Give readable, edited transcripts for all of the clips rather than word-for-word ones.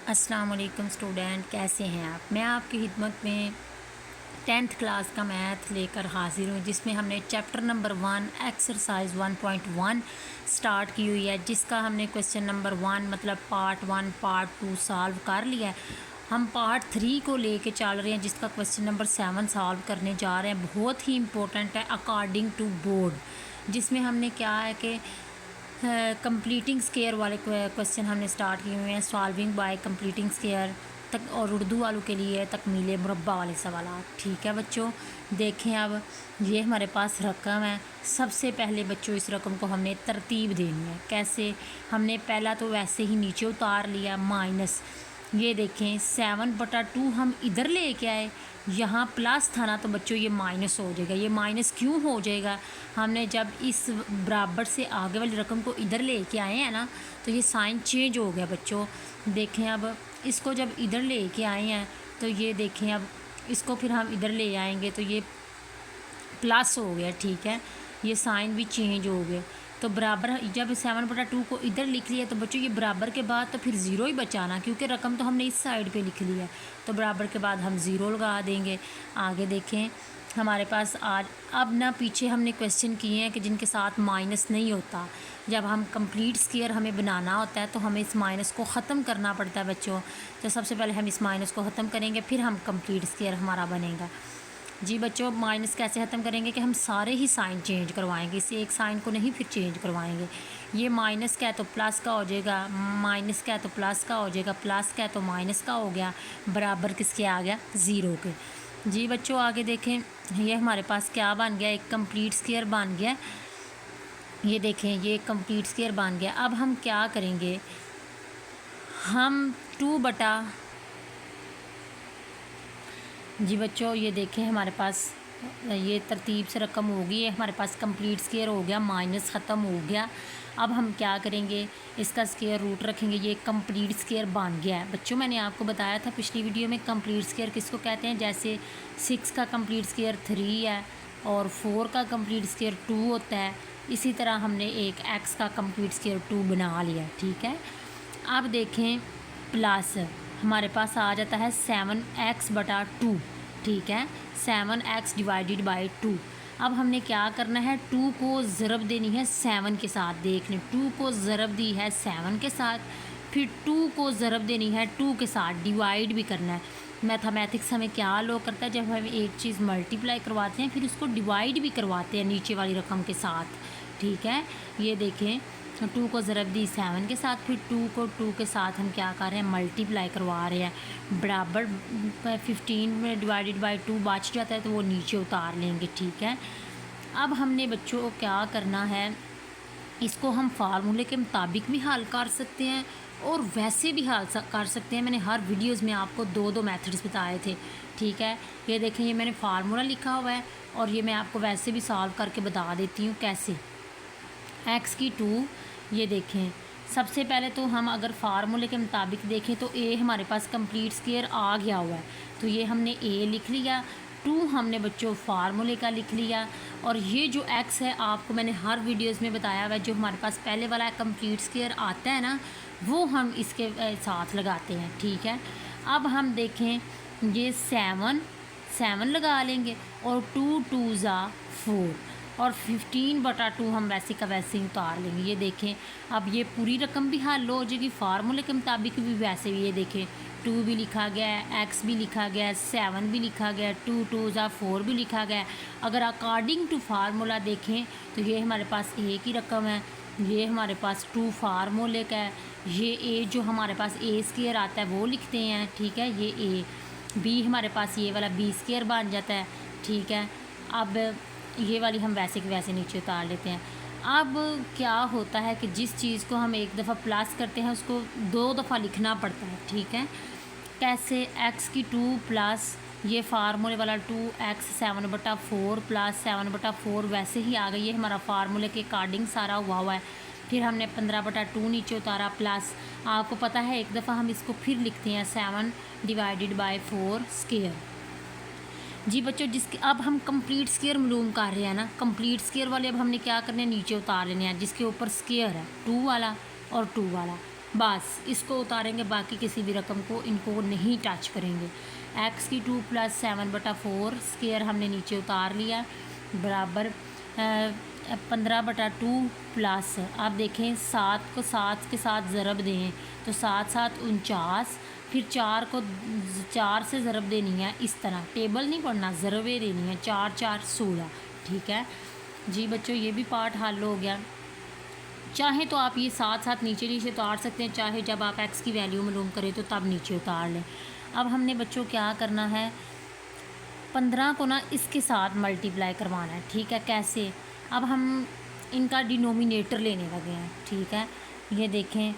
अस्सलाम वालेकुम स्टूडेंट, कैसे हैं आप। मैं आपकी खिदमत में 10th क्लास का मैथ लेकर हाजिर हूँ, जिसमें हमने चैप्टर नंबर 1 एक्सरसाइज 1.1 स्टार्ट की हुई है, जिसका हमने क्वेश्चन नंबर 1 मतलब पार्ट 1 पार्ट 2 सॉल्व कर लिया है। हम पार्ट 3 को लेके चल रहे हैं, जिसका क्वेश्चन नंबर 7 सॉल्व करने जा रहे हैं। बहुत ही इंपॉर्टेंट है अकॉर्डिंग टू बोर्ड, जिसमें हमने क्या है कि कंप्लीटिंग स्केयर वाले क्वेश्चन हमने स्टार्ट किए हुए हैं, सॉल्विंग बाय कंप्लीटिंग स्केयर तक, और उर्दू वालों के लिए तकमील मुरब्बा वाले सवाल। ठीक है बच्चों, देखें अब ये हमारे पास रकम है। सबसे पहले बच्चों इस रकम को हमने तरतीब देनी है। कैसे? हमने पहला तो वैसे ही नीचे उतार लिया माइनस। ये देखें 7/2 हम इधर लेके आए, यहाँ प्लस था ना, तो बच्चों ये माइनस हो जाएगा। ये माइनस क्यों हो जाएगा? हमने जब इस बराबर से आगे वाली रकम को इधर लेके आए हैं ना, तो ये साइन चेंज हो गया बच्चों। देखें अब इसको जब इधर लेके आए हैं, तो ये देखें अब इसको फिर हम इधर ले आएंगे तो ये प्लस हो गया। ठीक है, ये साइन भी चेंज हो गया। तो बराबर जब 7/2 को इधर लिख लिया, तो बच्चों ये बराबर के बाद तो फिर ज़ीरो ही बचाना, क्योंकि रकम तो हमने इस साइड पे लिख ली है। तो बराबर के बाद हम ज़ीरो लगा देंगे। आगे देखें हमारे पास आज अब ना पीछे हमने क्वेश्चन किए हैं कि जिनके साथ माइनस नहीं होता। जब हम कंप्लीट स्क्वायर हमें बनाना होता है, तो हमें इस माइनस को ख़त्म करना पड़ता है बच्चों। तो सबसे पहले हम इस माइनस को ख़त्म करेंगे, फिर हम कंप्लीट स्क्वायर हमारा बनेगा। जी बच्चों, माइनस कैसे ख़त्म करेंगे कि हम सारे ही साइन चेंज करवाएंगे, इसे एक साइन को नहीं फिर चेंज करवाएंगे। ये माइनस का है तो प्लस का हो जाएगा, माइनस का है तो प्लस का हो जाएगा, प्लस का है तो माइनस का हो गया, बराबर किसके आ गया? ज़ीरो के। जी बच्चों आगे देखें, ये हमारे पास क्या बन गया? एक कंप्लीट स्क्वायर बन गया। ये देखें ये कंप्लीट स्क्वायर बन गया। अब हम क्या करेंगे? हम 2 जी बच्चों ये देखें हमारे पास ये तरतीब से रकम होगी, ये हमारे पास कंप्लीट स्क्वायर हो गया, माइनस ख़त्म हो गया। अब हम क्या करेंगे? इसका स्क्वायर रूट रखेंगे। ये कंप्लीट स्क्वायर बन गया है बच्चों। मैंने आपको बताया था पिछली वीडियो में कंप्लीट स्क्वायर किसको कहते हैं। जैसे 6 का कंप्लीट स्क्वायर 3 है और 4 का कंप्लीट स्क्वायर 2 होता है, इसी तरह हमने एक x का कंप्लीट स्क्वायर 2 बना लिया। ठीक है, अब देखें प्लस हमारे पास आ जाता है 7x/2। ठीक है, 7x डिवाइडेड बाई 2। अब हमने क्या करना है? 2 को ज़रब देनी है 7 के साथ। देख लें 2 को ज़रब दी है 7 के साथ, फिर 2 को ज़रब देनी है 2 के साथ, डिवाइड भी करना है। मैथमेटिक्स हमें क्या लो करता है, जब हम एक चीज़ मल्टीप्लाई करवाते हैं फिर उसको डिवाइड भी करवाते हैं नीचे वाली रकम के साथ। ठीक है, ये देखें 2 को ज़रब दी 7 के साथ, फिर 2 को 2 के साथ हम क्या कर रहे हैं? मल्टीप्लाई करवा रहे हैं। बराबर 15 में डिवाइडेड बाई 2 बच जाता है, तो वो नीचे उतार लेंगे। ठीक है, अब हमने बच्चों को क्या करना है? इसको हम फार्मूले के मुताबिक भी हल कर सकते हैं और वैसे भी हल कर सकते हैं। मैंने हर वीडियोज़ में आपको 2 मेथड्स बताए थे। ठीक है, ये देखें ये मैंने फार्मूला लिखा हुआ है और ये मैं आपको वैसे भी सॉल्व करके बता देती हूँ कैसे। x की 2, ये देखें सबसे पहले तो हम अगर फार्मूले के मुताबिक देखें तो a हमारे पास कंप्लीट स्क्वायर आ गया हुआ है, तो ये हमने a लिख लिया। 2 हमने बच्चों फार्मूले का लिख लिया। और ये जो x है आपको मैंने हर वीडियोस में बताया हुआ है, जो हमारे पास पहले वाला कंप्लीट स्क्वायर आता है ना, वो हम इसके साथ लगाते हैं। ठीक है, अब हम देखें ये 7 लगा लेंगे और 2 2 ज़ा 4 और 15/2 हम वैसे का वैसे ही उतार लेंगे। ये देखें अब ये पूरी रकम भी हल हो जाएगी फार्मूले के मुताबिक भी। वैसे भी ये देखें 2 भी लिखा गया है, x भी लिखा गया है, 7 भी लिखा गया है, 2 2 ज़ा 4 भी लिखा गया है। अगर अकॉर्डिंग टू फार्मूला देखें तो ये हमारे पास a की रकम है, ये हमारे पास 2 फार्मूले का है, ये a जो हमारे पास a स्क्वायर आता है वो लिखते हैं। ठीक है, ये a, b हमारे पास ये वाला b स्क्वायर बन जाता है। ठीक है, अब ये वाली हम वैसे के वैसे नीचे उतार लेते हैं। अब क्या होता है कि जिस चीज़ को हम एक दफ़ा प्लस करते हैं उसको 2 दफ़ा लिखना पड़ता है। ठीक है, कैसे? x की 2 प्लस ये फार्मूले वाला 2x 7/4 प्लस 7/4 वैसे ही आ गई। ये हमारा फार्मूले के अकॉर्डिंग सारा हुआ है। फिर हमने 15/2 नीचे उतारा प्लस, आपको पता है एक दफ़ा हम इसको फिर लिखते हैं 7 डिवाइडेड बाई 4 स्क्वायर। जी बच्चों जिसके अब हम कंप्लीट स्क्वायर मालूम कर रहे हैं ना, कंप्लीट स्क्वायर वाले अब हमने क्या करने हैं? नीचे उतार लेने हैं, जिसके ऊपर स्क्वायर है 2 वाला और 2 वाला। बस इसको उतारेंगे, बाकी किसी भी रकम को इनको नहीं टच करेंगे। एक्स की 2 + 7/4 स्क्वायर हमने नीचे उतार लिया बराबर 15/2 प्लस, आप देखें 7 को 7 के साथ ज़रब दें तो 7 × 7 = 49, फिर 4 को 4 से ज़रब देनी है, इस तरह टेबल नहीं पढ़ना, ज़रबें देनी है, 4 × 4 = 16। ठीक है जी बच्चों, ये भी पार्ट हल हो गया। चाहे तो आप ये साथ साथ नीचे नीचे उतार सकते हैं, चाहे जब आप एक्स की वैल्यू मालूम करें तो तब नीचे उतार लें। अब हमने बच्चों क्या करना है, 15 को ना इसके साथ मल्टीप्लाई करवाना है। ठीक है, कैसे? अब हम इनका डिनोमिनेटर लेने लगे हैं। ठीक है, ये देखें,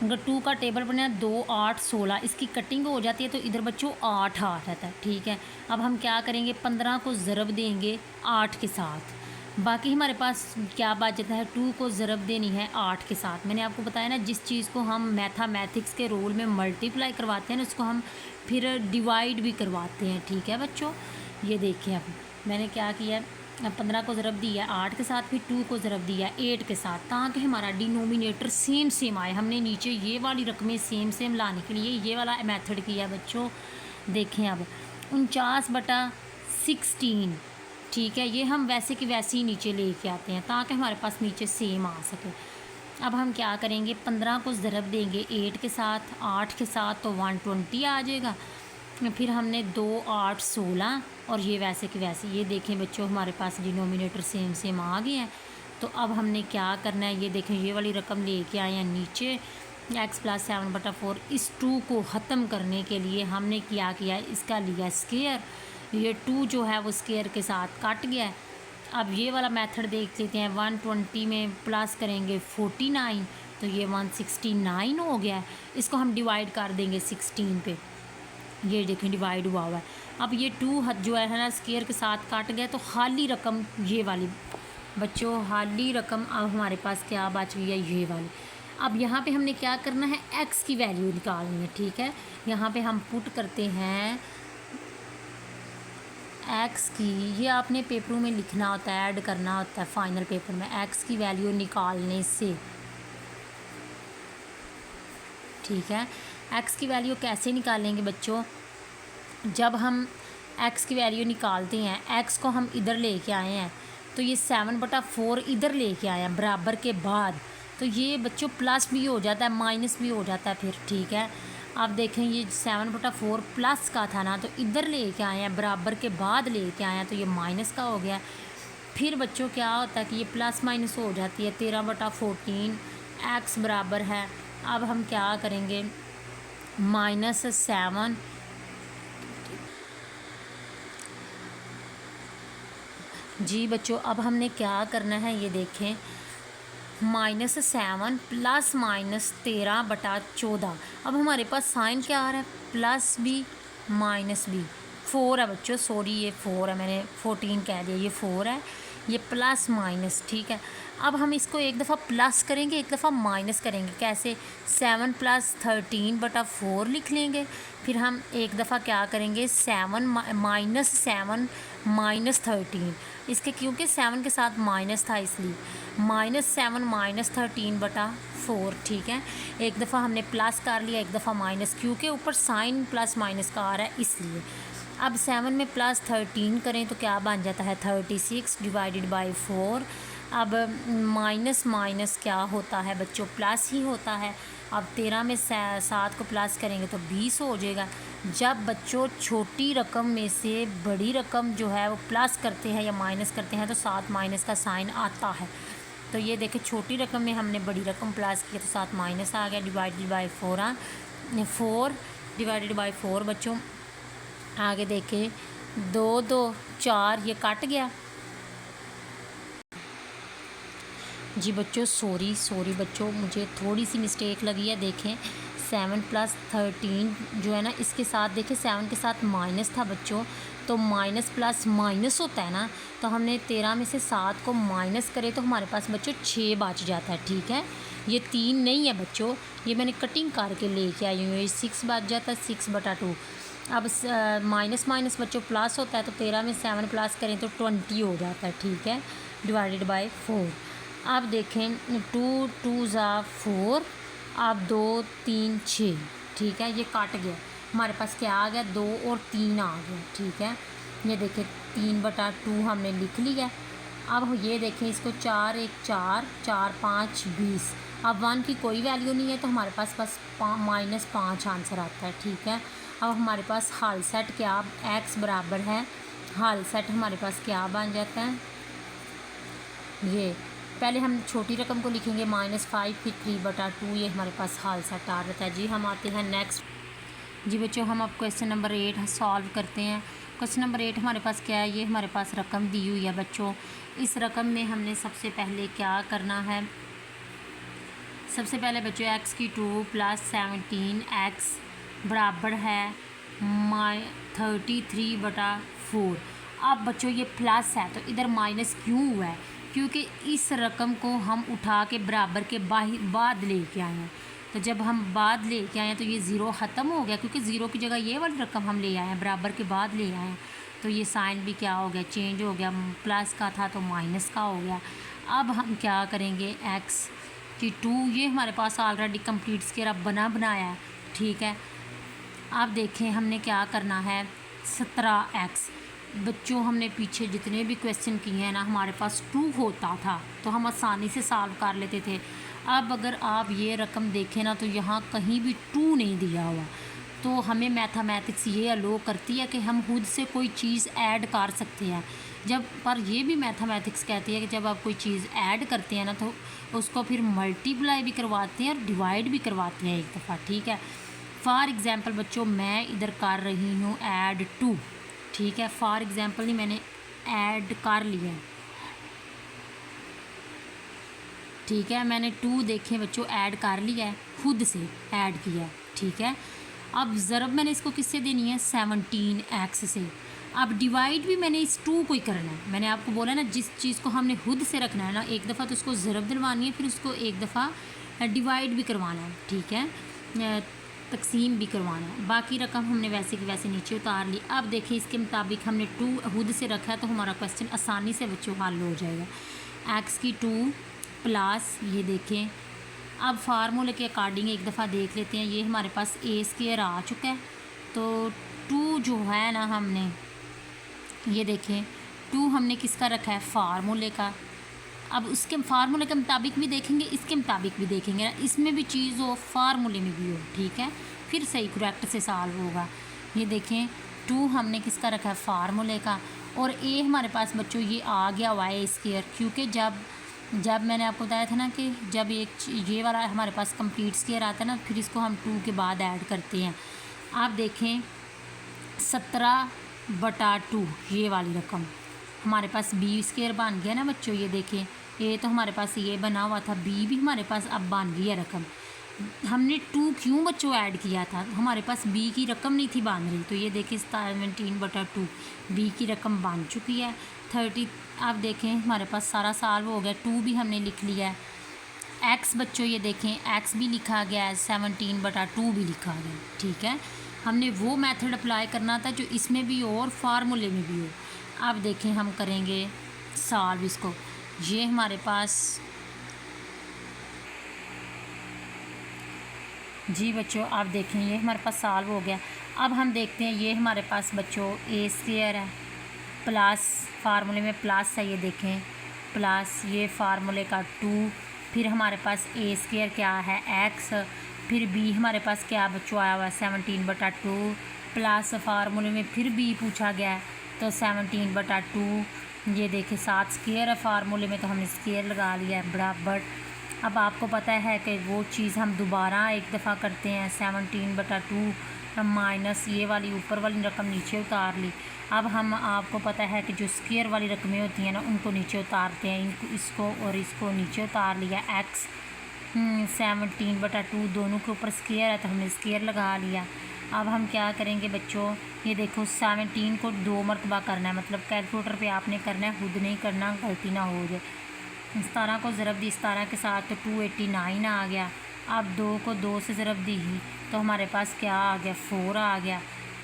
अगर 2 का टेबल बना 2, 8, 16, इसकी कटिंग हो जाती है तो इधर बच्चों 8 आ जाता है। ठीक है, अब हम क्या करेंगे, 15 को ज़रब देंगे 8 के साथ, बाकी हमारे पास क्या बच जाता है, 2 को ज़रब देनी है 8 के साथ। मैंने आपको बताया ना, जिस चीज़ को हम मैथमेटिक्स के रोल में मल्टीप्लाई करवाते हैं ना, उसको हम फिर डिवाइड भी करवाते हैं। ठीक है बच्चों, ये देखिए अब मैंने क्या किया, 15 को ज़रब दिया 8 के साथ, फिर 2 को ज़रब दिया 8 के साथ, ताकि हमारा डिनोमिनेटर सेम सेम आए। हमने नीचे ये वाली रकमें सेम सेम लाने के लिए ये वाला मेथड किया बच्चों। देखें अब 49/16, ठीक है, ये हम वैसे कि वैसे ही नीचे लेके आते हैं ताकि हमारे पास नीचे सेम आ सके। अब हम क्या करेंगे, 15 को ज़रब देंगे 8 के साथ, 8 के साथ तो 120 आ जाएगा, फिर हमने 2, 8, 16 और ये वैसे कि वैसे। ये देखें बच्चों, हमारे पास डिनोमिनेटर सेम सेम आ गए हैं। तो अब हमने क्या करना है, ये देखें, ये वाली रकम लेके आए हैं नीचे, x + 7/4। इस 2 को ख़त्म करने के लिए हमने क्या किया, इसका लिया स्क्वायर, ये 2 जो है वो स्क्वायर के साथ कट गया है। अब ये वाला मेथड देख लेते हैं, 120 में प्लस करेंगे 49 तो ये 169 हो गया है। इसको हम डिवाइड कर देंगे 16 पे, ये देखें डिवाइड हुआ हुआ है। अब ये 2 जो है ना स्क्वायर के साथ काट गया, तो खाली रकम ये वाली बच्चों, खाली रकम अब हमारे पास क्या बच गई है, ये वाली। अब यहाँ पे हमने क्या करना है, x की वैल्यू निकालनी है। ठीक है, यहाँ पे हम पुट करते हैं x की, ये आपने पेपरों में लिखना होता है, ऐड करना होता है फाइनल पेपर में, x की वैल्यू निकालने से। ठीक है, x की वैल्यू कैसे निकालेंगे बच्चों, जब हम x की वैल्यू निकालते हैं, x को हम इधर लेके आए हैं तो ये 7/4 इधर लेके आए हैं बराबर के बाद, तो ये बच्चों प्लस भी हो जाता है, माइनस भी हो जाता है फिर। ठीक है, आप देखें ये 7/4 प्लस का था ना, तो इधर लेके आए हैं बराबर के बाद लेके आए हैं, तो ये माइनस का हो गया। फिर बच्चों क्या होता है कि ये प्लस माइनस हो जाती है, 13/14 x बराबर है। अब हम क्या करेंगे, -7 जी बच्चों, अब हमने क्या करना है, ये देखें, -7 ± 13/14। अब हमारे पास साइन क्या आ रहा है, प्लस b माइनस b, 4 है बच्चों, सॉरी ये 4 है, मैंने 14 कह दिया, ये 4 है, ये प्लस माइनस। ठीक है, अब हम इसको एक दफ़ा प्लस करेंगे, एक दफ़ा माइनस करेंगे। कैसे, 7 + 13/4 लिख लेंगे। फिर हम एक दफ़ा क्या करेंगे, 7 - 13, इसके क्योंकि 7 के साथ माइनस था इसलिए, -7 - 13/4। ठीक है, एक दफ़ा हमने प्लस कर लिया, एक दफ़ा माइनस, क्योंकि ऊपर साइन प्लस माइनस का आ रहा है इसलिए। अब 7 में प्लस 13 करें तो क्या बन जाता है, 36 / 4। अब माइनस माइनस क्या होता है बच्चों, प्लस ही होता है। अब 13 में 7 को प्लस करेंगे तो 20 हो जाएगा। जब बच्चों छोटी रकम में से बड़ी रकम जो है वो प्लस करते हैं या माइनस करते हैं तो साथ माइनस का साइन आता है। तो ये देखें, छोटी रकम में हमने बड़ी रकम प्लस किया तो साथ माइनस आ गया, डिवाइडेड बाई 4 डिवाइडेड बाई 4 बच्चों। आगे देखें, 2, 2, 4, ये कट गया जी बच्चों, सॉरी बच्चों, मुझे थोड़ी सी मिस्टेक लगी है। देखें 7 + 13 जो है ना, इसके साथ देखें 7 के साथ माइनस था बच्चों, तो माइनस प्लस माइनस होता है ना, तो हमने 13 में से 7 को माइनस करे तो हमारे पास बच्चों 6 बच जाता है। ठीक है, ये 3 नहीं है बच्चों, ये मैंने कटिंग करके लेके आई हूँ, ये 6 बच जाता है, 6/2। अब माइनस माइनस बच्चों प्लस होता है, तो 13 में 7 प्लस करें तो 20 हो जाता है। ठीक है, डिवाइडेड बाई 4। अब देखें 2, 2 = 4, अब 2 3 6, ठीक है, ये काट गया, हमारे पास क्या आ गया 2 और 3 आ गया, ठीक है। ये देखिए 3/2 हमने लिख लिया। अब ये देखें इसको 4 1 4 4 5 20। अब 1 की कोई वैल्यू नहीं है तो हमारे पास बस -5 आंसर आता है, ठीक है। अब हमारे पास हल सेट क्या, x बराबर है, हल सेट हमारे पास क्या बन जाता है, ये पहले हम छोटी रकम को लिखेंगे -5, फिर 3/2, ये हमारे पास हल सेट आ जाता है जी। हम आते हैं नेक्स्ट। जी बच्चों, हम अब क्वेश्चन नंबर 8 सॉल्व करते हैं। क्वेश्चन नंबर 8 हमारे पास क्या है, ये हमारे पास रकम दी हुई है बच्चों। इस रकम में हमने सबसे पहले क्या करना है, सबसे पहले बच्चों x की 2 + 17 x बराबर है 33/4। अब बच्चों ये प्लस है तो इधर माइनस क्यों हुआ है, क्योंकि इस रकम को हम उठा के बराबर के बाद लेके आए हैं। तो जब हम बाद लेके आए हैं तो ये ज़ीरो ख़त्म हो गया, क्योंकि ज़ीरो की जगह ये वाली रकम हम ले आए हैं, बराबर के बाद ले आए हैं। तो ये साइन भी क्या हो गया, चेंज हो गया, प्लस का था तो माइनस का हो गया। अब हम क्या करेंगे, x की 2, ये हमारे पास ऑलरेडी कंप्लीट स्क्वायर अब बनाया है, ठीक है। अब देखें हमने क्या करना है, 17x। बच्चों हमने पीछे जितने भी क्वेश्चन किए हैं ना, हमारे पास 2 होता था तो हम आसानी से सॉल्व कर लेते थे। अब अगर आप ये रकम देखें ना तो यहाँ कहीं भी 2 नहीं दिया हुआ, तो हमें मैथमेटिक्स ये अलो करती है कि हम खुद से कोई चीज़ ऐड कर सकते हैं। पर ये भी मैथमेटिक्स कहती है कि जब आप कोई चीज़ ऐड करते हैं ना तो उसको फिर मल्टीप्लाई भी करवाते हैं और डिवाइड भी करवाते हैं एक दफ़ा, ठीक है। फॉर एग्ज़ाम्पल बच्चों मैं इधर कर रही हूँ ऐड 2, ठीक है। फॉर एग्ज़ाम्पल नहीं, मैंने ऐड कर लिया है, ठीक है। मैंने 2 देखें बच्चों ऐड कर लिया है, खुद से ऐड किया है, ठीक है। अब ज़रब मैंने इसको किससे देनी है, 17x से। अब डिवाइड भी मैंने इस 2 को ही करना है। मैंने आपको बोला ना, जिस चीज़ को हमने खुद से रखना है ना, एक दफ़ा तो उसको ज़रब दिलवानी है, फिर उसको एक दफ़ा डिवाइड भी करवाना है, ठीक है, तकसीम भी करवाना है। बाकी रकम हमने वैसे की वैसे नीचे उतार ली। अब देखिए इसके मुताबिक हमने 2 खुद से रखा है तो हमारा क्वेश्चन आसानी से बच्चों हल हो जाएगा। x की 2 प्लस, ये देखें अब फार्मूले के अकॉर्डिंग एक दफ़ा देख लेते हैं। ये हमारे पास a² आ चुका है, तो 2 जो है ना, हमने ये देखें 2 हमने किसका रखा है, फार्मूले का। अब उसके फार्मूले के मुताबिक भी देखेंगे, इसके मुताबिक भी देखेंगे ना, इसमें भी चीज़ हो फार्मूले में भी हो, ठीक है, फिर सही करेक्ट से सॉल्व होगा। ये देखें 2 हमने किसका रखा है, फार्मूले का, और a हमारे पास बच्चों ये आ गया y², क्योंकि जब मैंने आपको बताया था ना कि जब ये वाला हमारे पास कंप्लीट स्क्वायर आता है ना, फिर इसको हम 2 के बाद ऐड करते हैं। आप देखें 17/2 ये वाली रकम हमारे पास b² बन गया ना बच्चों। ये देखें a तो हमारे पास ये बना हुआ था, b भी हमारे पास अब बन गई है रकम। हमने 2 क्यों बच्चों ऐड किया था, हमारे पास b की रकम नहीं थी बन रही, तो ये देखिए 17/2 b की रकम बन चुकी है 30। अब देखें हमारे पास सारा सॉल्व हो गया, 2 भी हमने लिख लिया है। x बच्चों ये देखें x भी लिखा गया है, 17/2 भी लिखा गया, ठीक है। हमने वो मेथड अप्लाई करना था जो इसमें भी हो और फार्मूले में भी हो। अब देखें हम करेंगे सॉल्व इसको। ये हमारे पास जी बच्चों आप देखें ये हमारे पास सॉल्व हो गया। अब हम देखते हैं ये हमारे पास बच्चों a² है प्लस फार्मूले में प्लस है, ये देखें प्लस ये फार्मूले का 2, फिर हमारे पास a² क्या है x, फिर b हमारे पास क्या बच्चों आया हुआ है 17/2 प्लस फार्मूले में फिर b पूछा गया है तो 17/2। ये देखें 7² है फार्मूले में तो हमने स्क्वायर लगा लिया है बराबर। अब आपको पता है कि वो चीज़ हम दोबारा एक दफ़ा करते हैं, 17/2 माइनस ये वाली ऊपर वाली रकम नीचे उतार ली। अब हम आपको पता है कि जो स्क्वायर वाली रकमें होती हैं ना उनको नीचे उतारते हैं, इनको इसको और इसको नीचे उतार लिया। x 17/2 दोनों के ऊपर स्क्वायर है तो हमने स्क्वायर लगा लिया। अब हम क्या करेंगे बच्चों, ये देखो 17 को 2 मरतबा करना है, मतलब कैलकुलेटर पे आपने करना है, खुद नहीं करना, गलती ना हो जाए। 17 को ज़रब दी 17 के साथ तो 289 आ गया। अब 2 को 2 से ज़रब दी तो हमारे पास क्या आ गया, 4 आ गया।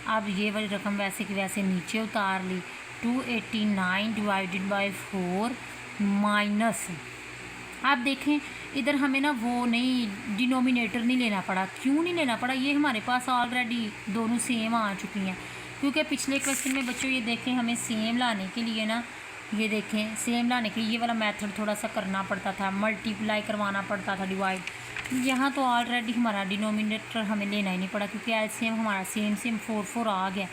अब ये वाली रकम वैसे की वैसे नीचे उतार ली। 289 डिवाइडेड बाय 4 माइनस आप देखें इधर हमें ना वो नहीं डिनोमिनेटर नहीं लेना पड़ा। क्यों नहीं लेना पड़ा? ये हमारे पास ऑलरेडी दोनों सेम आ चुकी हैं, क्योंकि पिछले क्वेश्चन में बच्चों ये देखें हमें सेम लाने के लिए ना, ये देखें सेम लाने के लिए ये वाला मेथड थोड़ा सा करना पड़ता था, मल्टीप्लाई करवाना पड़ता था, डिवाइड। यहाँ तो ऑलरेडी हमारा डिनोमिनेटर हमें लेना ही नहीं पड़ा, क्योंकि एलसीएम हमारा सेम सेम 4 आ गया।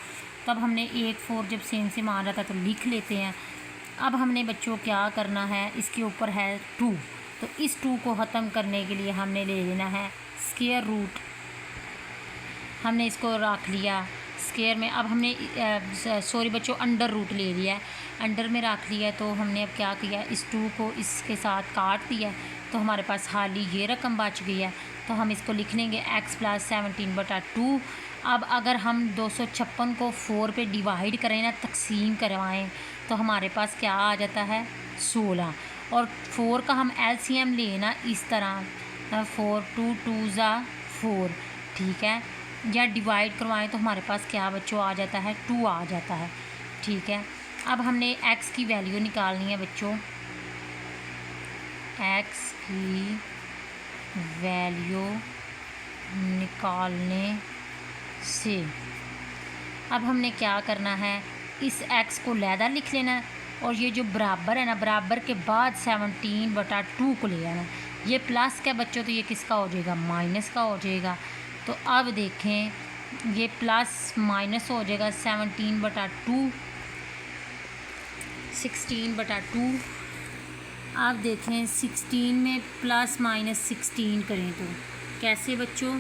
तब हमने 1 4 जब सेम सेम आ जाता तो लिख लेते हैं। अब हमने बच्चों क्या करना है, इसके ऊपर है 2, तो इस 2 को ख़त्म करने के लिए हमने ले लेना है स्क्वायर रूट। हमने इसको रख लिया स्क्वायर में। अब हमने सॉरी बच्चों अंडर रूट ले लिया है, अंडर में रख लिया। तो हमने अब क्या किया, इस 2 को इसके साथ काट दिया, तो हमारे पास हाली ये रकम बच गई है। तो हम इसको लिख लेंगे x + 17/2। अब अगर हम 256 को 4 पे डिवाइड करें ना, तकसीम करवाएं, तो हमारे पास क्या आ जाता है 16। और 4 का हम एलसीएम लेना इस तरह 4 2 2 4, ठीक है। या डिवाइड करवाएं तो हमारे पास क्या बच्चों आ जाता है 2 आ जाता है, ठीक है। अब हमने x की वैल्यू निकालनी है बच्चों, x की वैल्यू निकालने से अब हमने क्या करना है, इस x को लैदा लिख लेना है, और ये जो बराबर है ना, बराबर के बाद 17/2 को ले आना। ये प्लस का बच्चों तो ये किसका हो जाएगा, माइनस का हो जाएगा। तो अब देखें ये प्लस माइनस हो जाएगा 17/2, 16/2। आप देखें 16 में प्लस माइनस 16 करें तो कैसे बच्चों,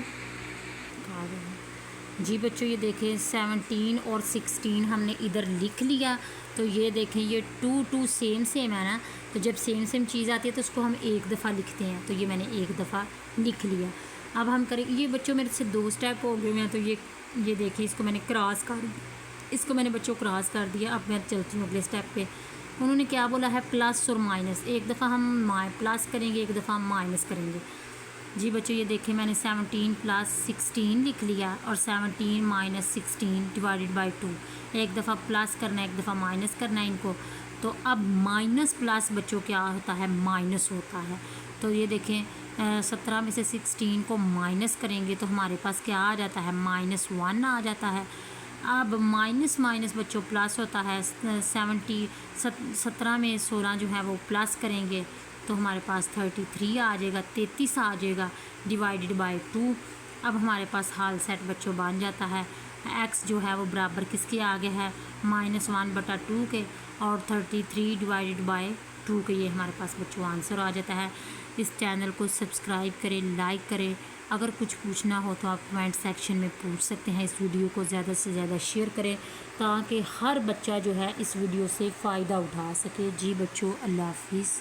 जी बच्चों ये देखें 17 और 16 हमने इधर लिख लिया। तो ये देखें ये 2 2 सेम सेम है ना, तो जब सेम सेम चीज़ आती है तो उसको हम एक दफ़ा लिखते हैं। तो ये मैंने एक दफ़ा लिख लिया। अब हम करें, ये बच्चों मेरे से 2 स्टेप हो गए हैं। तो ये देखिए इसको मैंने क्रॉस कर दिया, इसको मैंने बच्चों क्रॉस कर दिया। अब मैं चलती हूँ अगले स्टेप पे। उन्होंने क्या बोला है, प्लस और माइनस, एक दफ़ा हम प्लस करेंगे, एक दफ़ा हम माइनस करेंगे। जी बच्चों ये देखें मैंने 17 + 16 लिख लिया, और 17 - 16 ÷ 2। एक दफ़ा प्लस करना है, एक दफ़ा माइनस करना है इनको। तो अब माइनस प्लस बच्चों क्या होता है, माइनस होता है। तो ये देखें 17 में से 16 को माइनस करेंगे तो हमारे पास क्या आ जाता है, -1 आ जाता है। अब माइनस माइनस बच्चों प्लस होता है। 17 में 16 जो है वो प्लस करेंगे तो हमारे पास 33 आ जाएगा, 33 आ जाएगा, ÷ 2। अब हमारे पास हाल सेट बच्चों बन जाता है। x जो है वो बराबर किसके आगे है, -1/2 के, और 33 ÷ 2 के। ये हमारे पास बच्चों आंसर आ जाता है। इस चैनल को सब्सक्राइब करें, लाइक करें। अगर कुछ पूछना हो तो आप कमेंट सेक्शन में पूछ सकते हैं। इस वीडियो को ज़्यादा से ज़्यादा शेयर करें ताकि हर बच्चा जो है इस वीडियो से फ़ायदा उठा सके। जी बच्चों, अल्लाह हाफिज़।